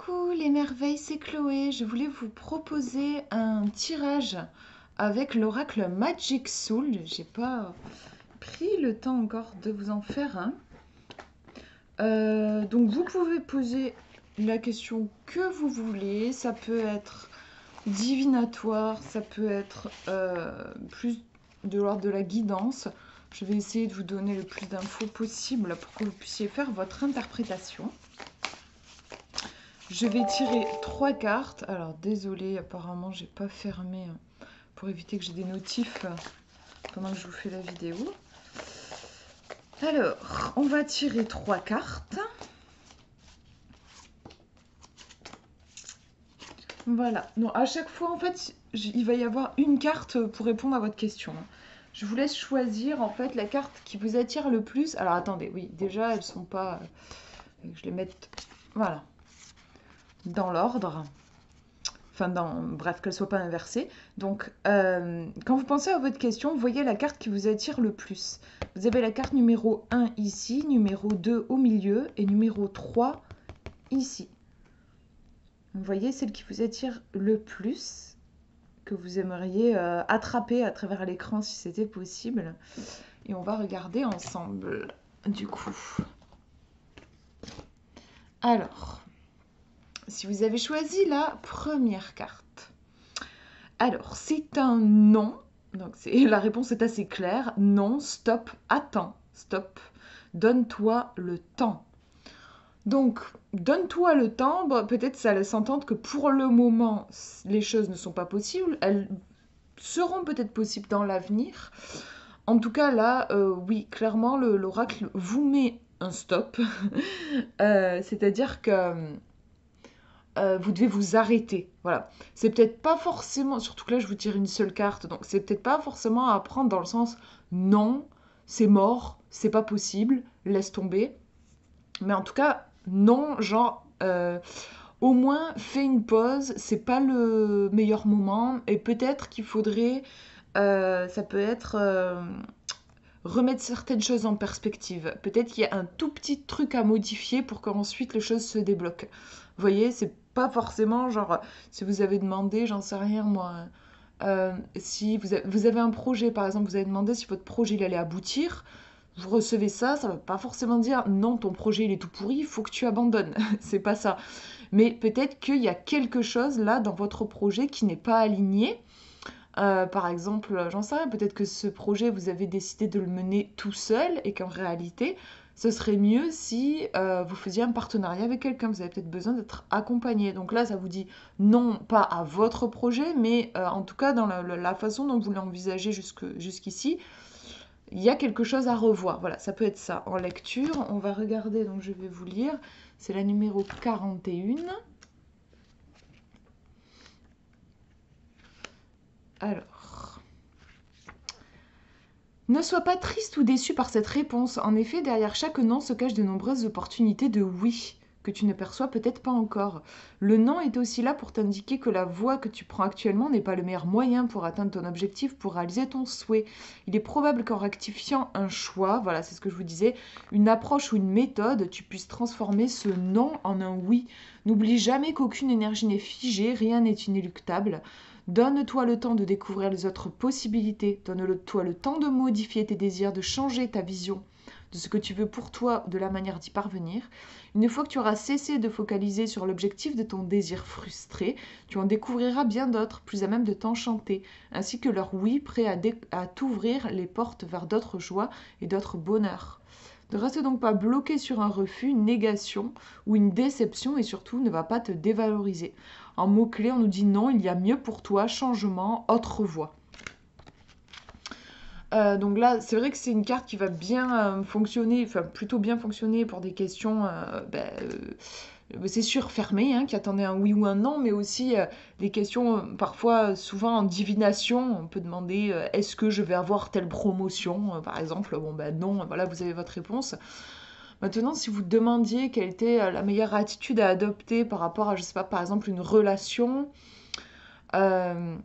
Coucou les merveilles, c'est Chloé. Je voulais vous proposer un tirage avec l'oracle Magic Soul. J'ai pas pris le temps encore de vous en faire un. Donc vous pouvez poser la question que vous voulez. Ça peut être divinatoire, ça peut être plus de l'ordre de la guidance. Je vais essayer de vous donner le plus d'infos possible pour que vous puissiez faire votre interprétation. Je vais tirer 3 cartes. Alors, désolée, apparemment, j'ai pas fermé pour éviter que j'ai des notifs pendant que je vous fais la vidéo. Alors, on va tirer 3 cartes. Voilà. Non, à chaque fois, en fait, il va y avoir une carte pour répondre à votre question. Je vous laisse choisir, en fait, la carte qui vous attire le plus. Alors, attendez, oui, déjà, elles sont pas... je les mette... Voilà. Dans l'ordre. Enfin, bref, qu'elle ne soit pas inversée. Donc, quand vous pensez à votre question, voyez la carte qui vous attire le plus. Vous avez la carte numéro 1 ici, numéro 2 au milieu et numéro 3 ici. Vous voyez celle qui vous attire le plus, que vous aimeriez attraper à travers l'écran si c'était possible. Et on va regarder ensemble, du coup. Alors, si vous avez choisi la première carte, alors c'est un non. Donc la réponse est assez claire. Non, stop, attends, stop. Donne-toi le temps. Donc, donne-toi le temps. Bon, peut-être ça laisse entendre que pour le moment, les choses ne sont pas possibles. Elles seront peut-être possibles dans l'avenir. En tout cas, là, oui, clairement, l'oracle vous met un stop. C'est-à-dire que vous devez vous arrêter. Voilà. C'est peut-être pas forcément, surtout que là je vous tire une seule carte, donc c'est peut-être pas forcément à prendre dans le sens non, c'est mort, c'est pas possible, laisse tomber. Mais en tout cas, non, genre, au moins fais une pause, c'est pas le meilleur moment, et peut-être qu'il faudrait, ça peut être remettre certaines choses en perspective. Peut-être qu'il y a un tout petit truc à modifier pour qu'ensuite les choses se débloquent. Vous voyez, c'est pas forcément genre, si vous avez demandé, j'en sais rien moi, si vous avez un projet, par exemple, vous avez demandé si votre projet il allait aboutir, vous recevez ça, ça va pas forcément dire non, ton projet il est tout pourri, il faut que tu abandonnes. C'est pas ça. Mais peut-être qu'il y a quelque chose là dans votre projet qui n'est pas aligné. Par exemple, j'en sais rien, peut-être que ce projet, vous avez décidé de le mener tout seul et qu'en réalité, ce serait mieux si vous faisiez un partenariat avec quelqu'un. Vous avez peut-être besoin d'être accompagné. Donc là, ça vous dit non, pas à votre projet, mais en tout cas dans la façon dont vous l'envisagez jusqu'ici, il y a quelque chose à revoir. Voilà, ça peut être ça. En lecture, on va regarder, donc je vais vous lire. C'est la numéro 41. Alors, ne sois pas triste ou déçu par cette réponse. En effet, derrière chaque non se cachent de nombreuses opportunités de oui, que tu ne perçois peut-être pas encore. Le non est aussi là pour t'indiquer que la voie que tu prends actuellement n'est pas le meilleur moyen pour atteindre ton objectif, pour réaliser ton souhait. Il est probable qu'en rectifiant un choix, voilà, c'est ce que je vous disais, une approche ou une méthode, tu puisses transformer ce non en un oui. N'oublie jamais qu'aucune énergie n'est figée, rien n'est inéluctable. Donne-toi le temps de découvrir les autres possibilités. Donne-toi le temps de modifier tes désirs, de changer ta vision de ce que tu veux pour toi, de la manière d'y parvenir. Une fois que tu auras cessé de focaliser sur l'objectif de ton désir frustré, tu en découvriras bien d'autres, plus à même de t'enchanter, ainsi que leur oui prêt à t'ouvrir les portes vers d'autres joies et d'autres bonheurs. Ne reste donc pas bloqué sur un refus, une négation ou une déception et surtout ne va pas te dévaloriser. En mots-clés, on nous dit non, il y a mieux pour toi, changement, autre voie. Donc là, c'est vrai que c'est une carte qui va bien fonctionner, enfin plutôt bien fonctionner pour des questions, c'est sûr, fermées, hein, qui attendaient un oui ou un non, mais aussi les questions, parfois, souvent en divination, on peut demander est-ce que je vais avoir telle promotion, par exemple. Bon, ben non, voilà, vous avez votre réponse. Maintenant, si vous demandiez quelle était la meilleure attitude à adopter par rapport à, je sais pas, par exemple, une relation, euh,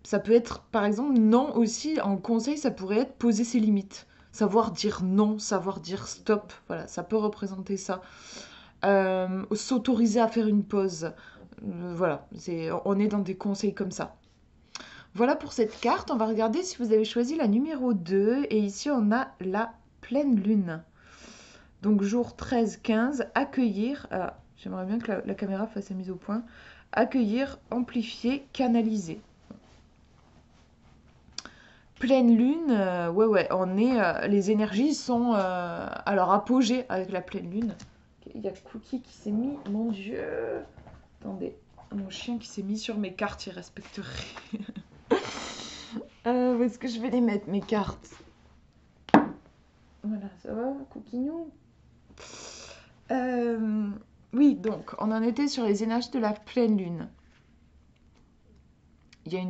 ça peut être, par exemple, non aussi, en conseil, ça pourrait être poser ses limites. Savoir dire non, savoir dire stop, voilà, ça peut représenter ça. s'autoriser à faire une pause. Voilà, on est dans des conseils comme ça. Voilà pour cette carte. On va regarder si vous avez choisi la numéro 2. Et ici, on a la pleine lune. Donc, jour 13-15, accueillir. J'aimerais bien que la caméra fasse la mise au point. Accueillir, amplifier, canaliser. Pleine lune, ouais, les énergies sont à leur apogée avec la pleine lune. Il y a Cookie qui s'est mis, mon Dieu. Attendez, mon chien qui s'est mis sur mes cartes, il respecterait. Où est-ce que je vais les mettre, mes cartes? Voilà, ça va, Coquignou? Oui, donc, on en était sur les énergies de la pleine lune. Il y a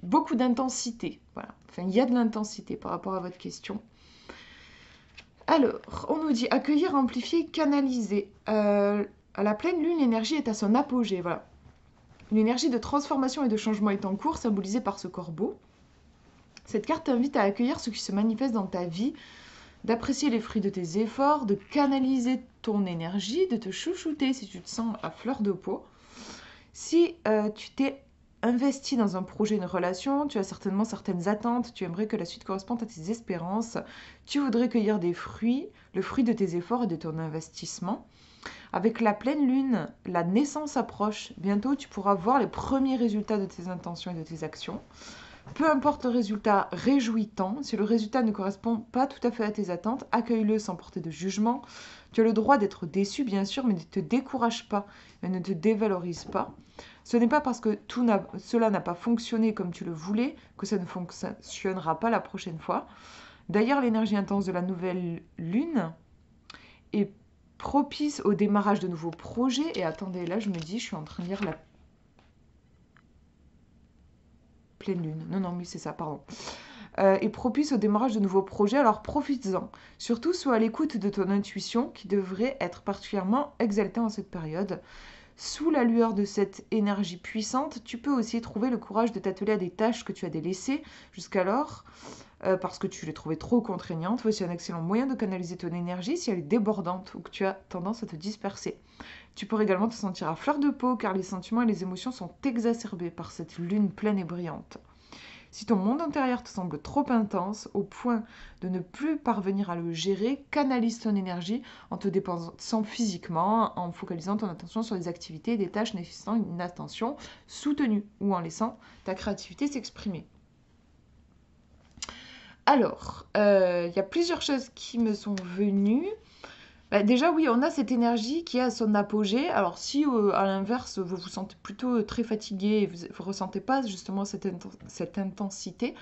beaucoup d'intensité. Voilà. Enfin, il y a de l'intensité par rapport à votre question. Alors, on nous dit accueillir, amplifier, canaliser. À la pleine lune, l'énergie est à son apogée. Voilà. Une énergie de transformation et de changement est en cours, symbolisée par ce corbeau. Cette carte t'invite à accueillir ce qui se manifeste dans ta vie, d'apprécier les fruits de tes efforts, de canaliser ton énergie, de te chouchouter si tu te sens à fleur de peau. Si tu t'es investi dans un projet, une relation, tu as certainement certaines attentes, tu aimerais que la suite corresponde à tes espérances, tu voudrais cueillir des fruits, le fruit de tes efforts et de ton investissement. Avec la pleine lune, la naissance approche. Bientôt, tu pourras voir les premiers résultats de tes intentions et de tes actions. Peu importe le résultat, réjouis-t'en. Si le résultat ne correspond pas tout à fait à tes attentes, accueille-le sans porter de jugement. Tu as le droit d'être déçu, bien sûr, mais ne te décourage pas et ne te dévalorise pas. Ce n'est pas parce que cela n'a pas fonctionné comme tu le voulais que ça ne fonctionnera pas la prochaine fois. D'ailleurs, l'énergie intense de la nouvelle lune est propice au démarrage de nouveaux projets. Et attendez, là, je me dis, je suis en train de lire la pleine lune. Non, oui, c'est ça, pardon. Est propice au démarrage de nouveaux projets, alors profites-en. Surtout, sois à l'écoute de ton intuition qui devrait être particulièrement exaltée en cette période. Sous la lueur de cette énergie puissante, tu peux aussi trouver le courage de t'atteler à des tâches que tu as délaissées jusqu'alors parce que tu les trouvais trop contraignantes. Voici un excellent moyen de canaliser ton énergie si elle est débordante ou que tu as tendance à te disperser. Tu pourrais également te sentir à fleur de peau car les sentiments et les émotions sont exacerbés par cette lune pleine et brillante. Si ton monde intérieur te semble trop intense au point de ne plus parvenir à le gérer, canalise ton énergie en te dépensant physiquement, en focalisant ton attention sur des activités et des tâches nécessitant une attention soutenue ou en laissant ta créativité s'exprimer. Alors, il y a plusieurs choses qui me sont venues. Déjà, oui, on a cette énergie qui est à son apogée. Alors, si à l'inverse, vous vous sentez plutôt très fatigué et vous ne ressentez pas justement cette intensité,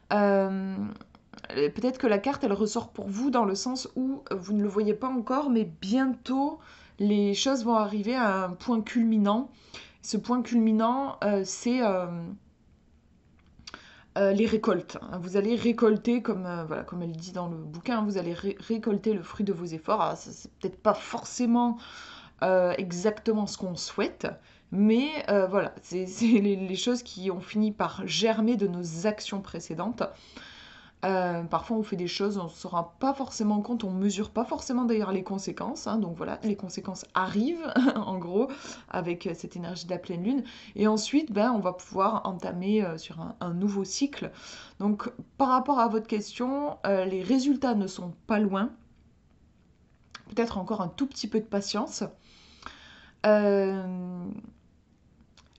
peut-être que la carte, elle ressort pour vous dans le sens où vous ne le voyez pas encore, mais bientôt, les choses vont arriver à un point culminant. Ce point culminant, c'est les récoltes. Vous allez récolter, comme elle dit dans le bouquin, vous allez récolter le fruit de vos efforts. Alors, c'est peut-être pas forcément exactement ce qu'on souhaite, mais voilà, c'est les choses qui ont fini par germer de nos actions précédentes. Parfois on fait des choses, on ne se rend pas forcément compte, on ne mesure pas forcément d'ailleurs les conséquences, donc voilà, les conséquences arrivent en gros avec cette énergie de la pleine lune, et ensuite on va pouvoir entamer sur un nouveau cycle. Donc par rapport à votre question, les résultats ne sont pas loin, peut-être encore un tout petit peu de patience.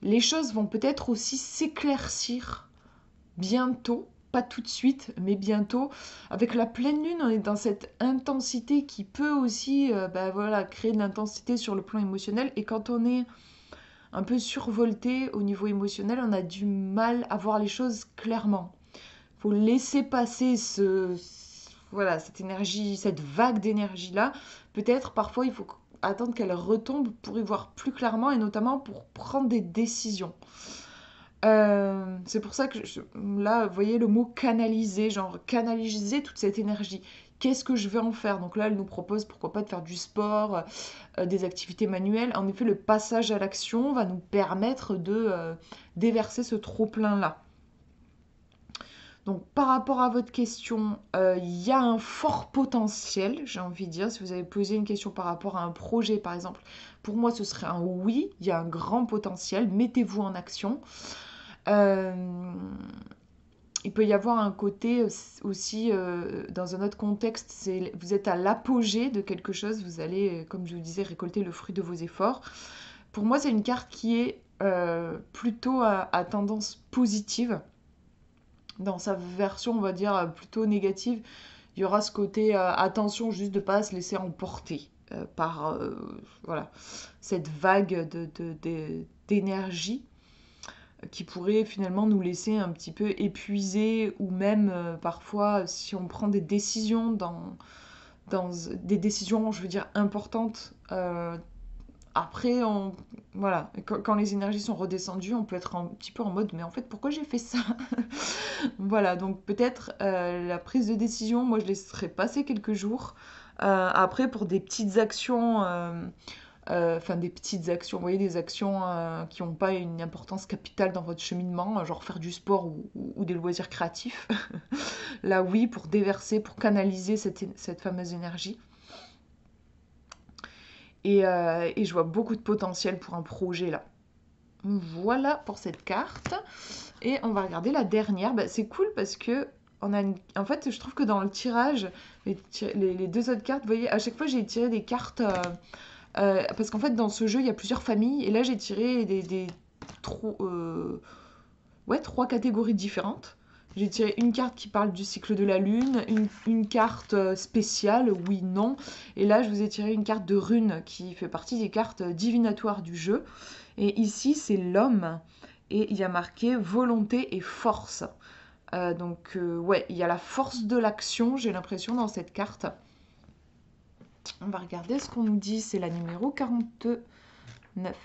Les choses vont peut-être aussi s'éclaircir bientôt, pas tout de suite, mais bientôt. Avec la pleine lune, on est dans cette intensité qui peut aussi créer de l'intensité sur le plan émotionnel. Et quand on est un peu survolté au niveau émotionnel, on a du mal à voir les choses clairement. Il faut laisser passer cette énergie, cette vague d'énergie-là. Peut-être parfois il faut attendre qu'elle retombe pour y voir plus clairement et notamment pour prendre des décisions. C'est pour ça que là, vous voyez le mot canaliser, genre canaliser toute cette énergie. Qu'est-ce que je vais en faire? Donc là, elle nous propose pourquoi pas de faire du sport, des activités manuelles. En effet, le passage à l'action va nous permettre de déverser ce trop-plein-là. Donc, par rapport à votre question, il y a un fort potentiel, j'ai envie de dire. Si vous avez posé une question par rapport à un projet, par exemple, pour moi, ce serait un oui. Il y a un grand potentiel. Mettez-vous en action. Euh, il peut y avoir un côté aussi, dans un autre contexte, c'est vous êtes à l'apogée de quelque chose. Vous allez, comme je vous disais, récolter le fruit de vos efforts. Pour moi, c'est une carte qui est plutôt à tendance positive. Dans sa version, on va dire, plutôt négative, il y aura ce côté attention juste de ne pas se laisser emporter par voilà, cette vague d'énergie qui pourrait finalement nous laisser un petit peu épuisés ou même parfois si on prend des décisions dans des décisions, je veux dire, importantes. Après, voilà, quand les énergies sont redescendues, on peut être un petit peu en mode, mais en fait, pourquoi j'ai fait ça? Voilà, donc peut-être la prise de décision, moi je laisserai passer quelques jours. Après, pour des petites actions, enfin des petites actions, vous voyez, des actions qui n'ont pas une importance capitale dans votre cheminement, genre faire du sport ou des loisirs créatifs. Là, oui, pour déverser, pour canaliser cette fameuse énergie. Et je vois beaucoup de potentiel pour un projet là. Voilà pour cette carte. Et on va regarder la dernière. Bah, c'est cool parce que en fait, je trouve que dans le tirage, les deux autres cartes, vous voyez, à chaque fois j'ai tiré des cartes. Parce qu'en fait, dans ce jeu, il y a plusieurs familles. Et là, j'ai tiré trois catégories différentes. J'ai tiré une carte qui parle du cycle de la lune, une carte spéciale, oui, non. Et là, je vous ai tiré une carte de rune qui fait partie des cartes divinatoires du jeu. Et ici, c'est l'homme. Et il y a marqué volonté et force. Donc, ouais, il y a la force de l'action, j'ai l'impression, dans cette carte. On va regarder ce qu'on nous dit. C'est la numéro 49.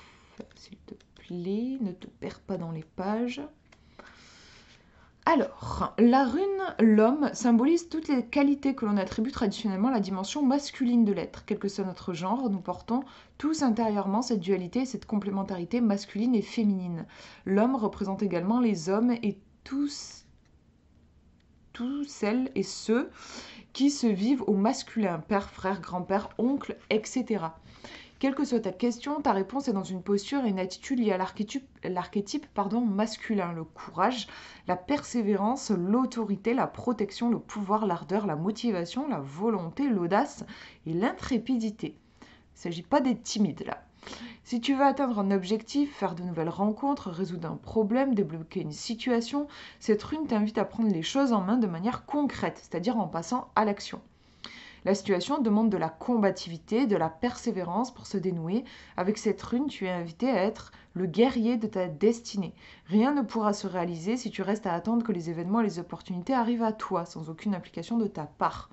S'il te plaît, ne te perds pas dans les pages. Alors, la rune, l'homme, symbolise toutes les qualités que l'on attribue traditionnellement à la dimension masculine de l'être. Quel que soit notre genre, nous portons tous intérieurement cette dualité et cette complémentarité masculine et féminine. L'homme représente également les hommes et tous celles et ceux qui se vivent au masculin, père, frère, grand-père, oncle, etc. Quelle que soit ta question, ta réponse est dans une posture et une attitude liée à l'archétype masculin, le courage, la persévérance, l'autorité, la protection, le pouvoir, l'ardeur, la motivation, la volonté, l'audace et l'intrépidité. Il ne s'agit pas d'être timide là. Si tu veux atteindre un objectif, faire de nouvelles rencontres, résoudre un problème, débloquer une situation, cette rune t'invite à prendre les choses en main de manière concrète, c'est-à-dire en passant à l'action. La situation demande de la combativité, de la persévérance pour se dénouer. Avec cette rune, tu es invité à être le guerrier de ta destinée. Rien ne pourra se réaliser si tu restes à attendre que les événements et les opportunités arrivent à toi, sans aucune implication de ta part.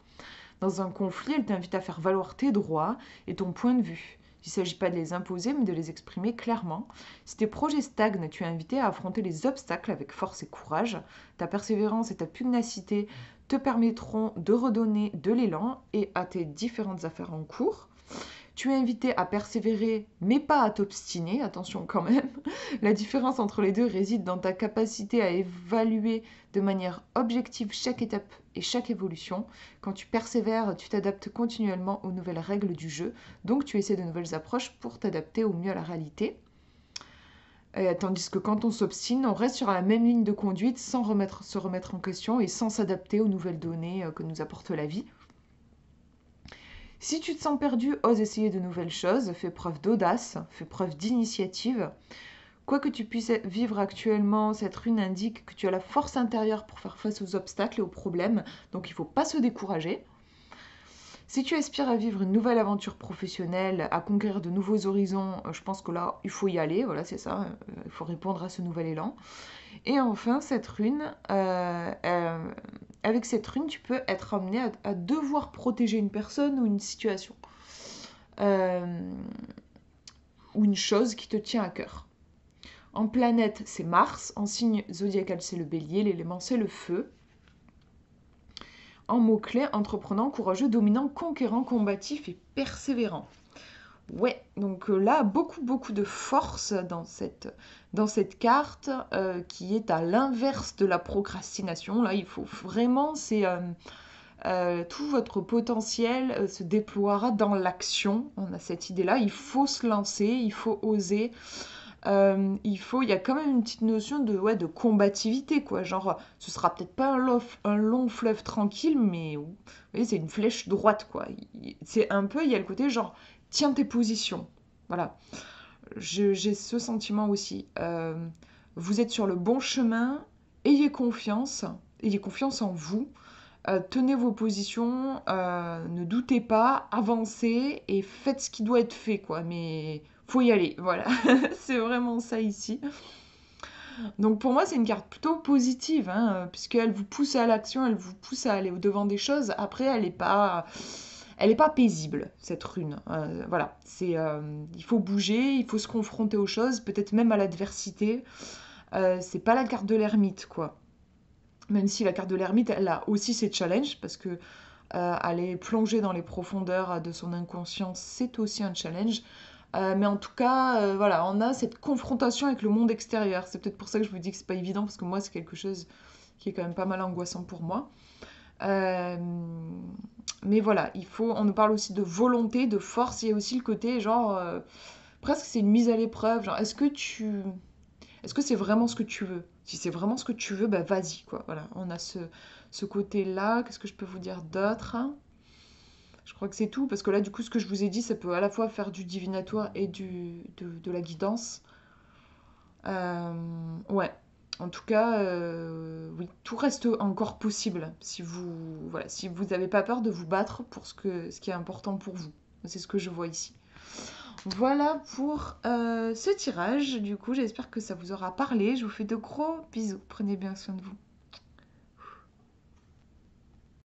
Dans un conflit, elle t'invite à faire valoir tes droits et ton point de vue. Il ne s'agit pas de les imposer, mais de les exprimer clairement. Si tes projets stagnent, tu es invité à affronter les obstacles avec force et courage. Ta persévérance et ta pugnacité te permettront de redonner de l'élan et à tes différentes affaires en cours. Tu es invité à persévérer, mais pas à t'obstiner, attention quand même. La différence entre les deux réside dans ta capacité à évaluer de manière objective chaque étape et chaque évolution. Quand tu persévères, tu t'adaptes continuellement aux nouvelles règles du jeu, donc tu essaies de nouvelles approches pour t'adapter au mieux à la réalité. Tandis que quand on s'obstine, on reste sur la même ligne de conduite sans se remettre en question et sans s'adapter aux nouvelles données que nous apporte la vie. Si tu te sens perdu, ose essayer de nouvelles choses, fais preuve d'audace, fais preuve d'initiative. Quoi que tu puisses vivre actuellement, cette rune indique que tu as la force intérieure pour faire face aux obstacles et aux problèmes, donc il ne faut pas se décourager. Si tu aspires à vivre une nouvelle aventure professionnelle, à conquérir de nouveaux horizons, je pense que là, il faut y aller, voilà, c'est ça, il faut répondre à ce nouvel élan. Et enfin, cette rune, avec cette rune, tu peux être amené à devoir protéger une personne ou une situation, ou une chose qui te tient à cœur. En planète, c'est Mars, en signe zodiacal, c'est le Bélier, l'élément, c'est le feu. En mots-clés, entreprenant, courageux, dominant, conquérant, combatif et persévérant. Ouais, donc là, beaucoup de force dans cette carte qui est à l'inverse de la procrastination. Là, il faut vraiment, tout votre potentiel se déploiera dans l'action. On a cette idée-là, il faut se lancer, il faut oser. Il y a quand même une petite notion de, ouais, de combativité, quoi. Genre, ce sera peut-être pas un long fleuve tranquille, mais vous voyez, c'est une flèche droite, quoi. C'est un peu, il y a le côté genre, tiens tes positions. Voilà. J'ai ce sentiment aussi. Vous êtes sur le bon chemin, ayez confiance en vous. Tenez vos positions, ne doutez pas, avancez et faites ce qui doit être fait, quoi. Mais faut y aller, voilà. C'est vraiment ça ici. Donc pour moi, c'est une carte plutôt positive, hein, puisqu'elle vous pousse à l'action, elle vous pousse à aller au-devant des choses. Après, elle est pas paisible, cette rune. Voilà, il faut bouger, il faut se confronter aux choses, peut-être même à l'adversité. C'est pas la carte de l'ermite, quoi. Même si la carte de l'ermite, elle a aussi ses challenges, parce que aller plonger dans les profondeurs de son inconscient, c'est aussi un challenge. Mais en tout cas, voilà, on a cette confrontation avec le monde extérieur. C'est peut-être pour ça que je vous dis que c'est pas évident, parce que moi, c'est quelque chose qui est quand même pas mal angoissant pour moi. Euh, mais voilà, on nous parle aussi de volonté, de force. Il y a aussi le côté, genre, presque c'est une mise à l'épreuve. Genre, est-ce que c'est vraiment ce que tu veux? Si c'est vraiment ce que tu veux, bah vas-y, quoi. Voilà, on a ce côté-là. Qu'est-ce que je peux vous dire d'autre? Je crois que c'est tout, parce que là, du coup, ce que je vous ai dit, ça peut à la fois faire du divinatoire et de la guidance. Ouais. En tout cas, oui, tout reste encore possible si voilà, si vous n'avez pas peur de vous battre pour ce qui est important pour vous. C'est ce que je vois ici. Voilà pour ce tirage. Du coup, j'espère que ça vous aura parlé. Je vous fais de gros bisous. Prenez bien soin de vous.